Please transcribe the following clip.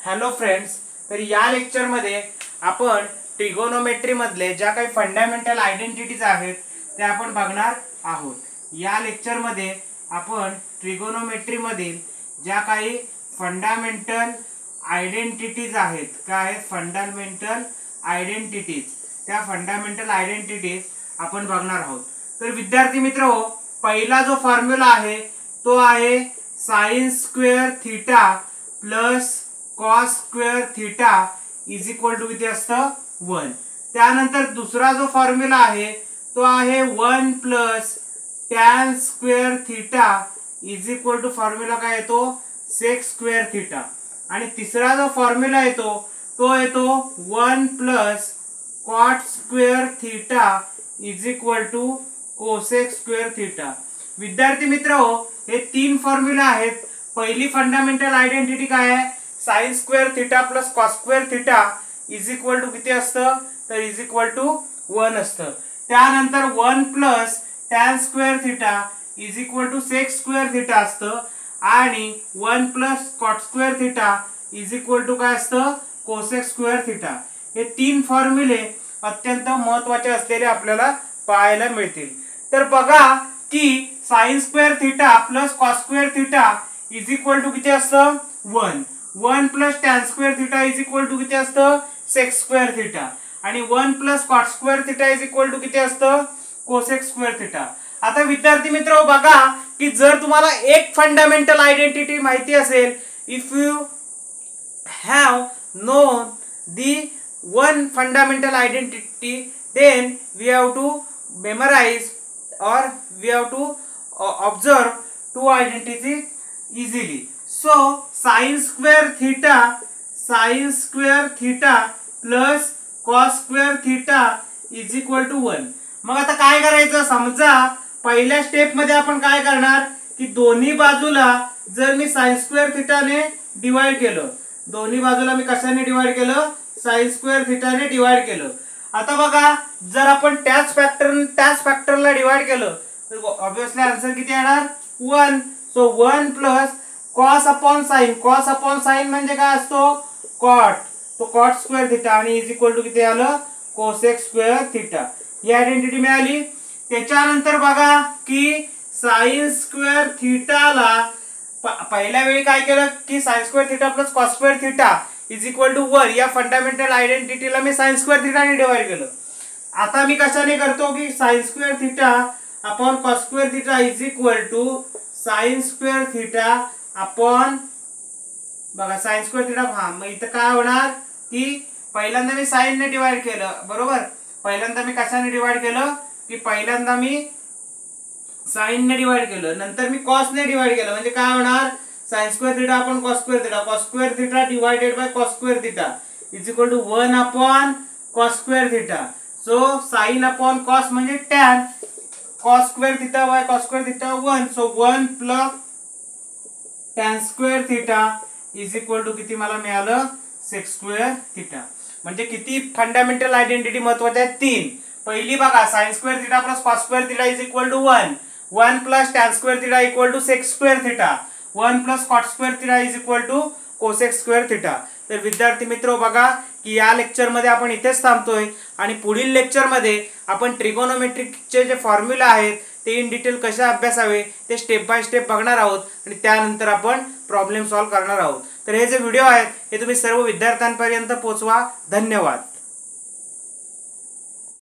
Hello friends, तर या lecture मध्ये आपण ट्रिगोनोमेट्री मधले ज्या काही फंडामेंटल आयडेंटिटीज आहेत त्या आपण बघणार आहोत। या लेक्चर मध्ये आपण ट्रिगोनोमेट्री मधील ज्या काही फंडामेंटल आयडेंटिटीज आहेत, काय फंडामेंटल आयडेंटिटीज, त्या फंडामेंटल आयडेंटिटीज आपण बघणार आहोत। तर विद्यार्थी मित्रहो, पहिला जो फॉर्म्युला आहे तो आहे sin square theta plus cos square theta is equal to किती असतं 1। त्यानंतर दुसरा जो फॉर्म्युला आहे तो आहे 1 plus tan square theta is equal to formula काय येतो sec स्क्वेअर थीटा। आणि तिसरा जो फॉर्म्युला येतो तो येतो 1 plus cot square theta is equal to cosec square theta. विद्यार्थी मित्रहो, हे तीन फॉर्म्युला आहेत। पहिली फंडामेंटल आयडेंटिटी काय आहे, sin square theta plus cos square theta is equal to किती असतं, तर इज इक्वल टू 1 असतं। त्यानंतर 1 plus tan square theta is equal to sec square theta असतं आणि 1 plus cot square theta is equal to काय असतं, cosec स्क्वेअर थीटा। हे तीन फॉर्म्युले अत्यंत महत्त्वाचे असलेले आपल्याला पाहायला मिळतील। तर बघा की sin square theta plus cos square theta is equal to किती असतं 1। 1 plus tan square theta is equal to किती असतं sec स्क्वेअर थीटा आणि 1 plus cot square theta is equal to किती असतं cosec स्क्वेअर थीटा। आता विद्यार्थी मित्र बघा की जर तुम्हाला एक फंडामेंटल आयडेंटिटी माहिती असेल, if you have known the one fundamental identity then we have to memorize or we have to observe two identities easily. So sin square theta plus cos square theta is equal to 1। मग आता काय करायचं, समजा पहिल्या step मध्ये आपण काय करणार की दोन्ही बाजूला जर मी sin स्क्वेअर थीटा ने डिवाइड केलं, दोन्ही बाजूला मी कशाने डिवाइड केलं, sin स्क्वेअर थीटा ने डिवाइड केलं। आता बघा जर आपण त्याच फॅक्टरला डिवाइड केलं तर ऑब्वियसली आन्सर किती येणार 1। So 1 plus cos upon sin म्हणजे काय असतो cot, तो cot स्क्वेअर थीटा आणि इज इक्वल टू किती आलं cosec स्क्वेअर थीटा। ही आयडेंटिटी मिळाली। त्याच्यानंतर बघा की sin स्क्वेअर थीटाला पहिल्या वेळी काय केलं की sin square theta plus cos square theta is equal to 1 या फंडामेंटल आयडेंटिटीला मी sin स्क्वेअर थीटा ने डिवाइड केलं। आता मी कशाने करतो की sin square theta upon cos square theta is equal to sin square theta upon, बघा sin स्क्वेअर थीटा, मग इथं काय होणार की पहिल्यांदा मी sin ने डिवाइड केलं, बरोबर, पहिल्यांदा मी कशाने डिवाइड केलं की पहिल्यांदा मी sin ने डिवाइड केलं, नंतर मी cos ने डिवाइड केलं, म्हणजे काय होणार sin square theta upon cos square theta divided by cos square theta is equal to 1 upon cos square theta. So sin upon cos म्हणजे tan, cos square theta by cos square theta 1, so 1 plus tan square theta is equal to किती मला मिळालं sec square theta. म्हणजे किती fundamental identity महत्त्वाचे आहेत, तीन। पहिली बघा sin square theta plus cos square theta is equal to 1, 1 plus tan square theta equal to sec square theta, 1 plus cot square theta is equal to cosec square theta. तर विद्यार्थी मित्र बघा की या लेक्चर मध्ये आपण इथेच थांबतोय आणि पुढील लेक्चर मध्ये आपण ट्रिगोनोमेट्रिकचे जे फॉर्म्युला आहेत ते इन डिटेल कसे अभ्यासावे ते स्टेप बाय स्टेप बघणार आहोत आणि त्यानंतर आपण प्रॉब्लेम सॉल्व्ह करणार आहोत। तर हे जे व्हिडिओ आहेत हे तुम्ही सर्व विद्यार्थ्यांपर्यंत पोहोचवा। धन्यवाद।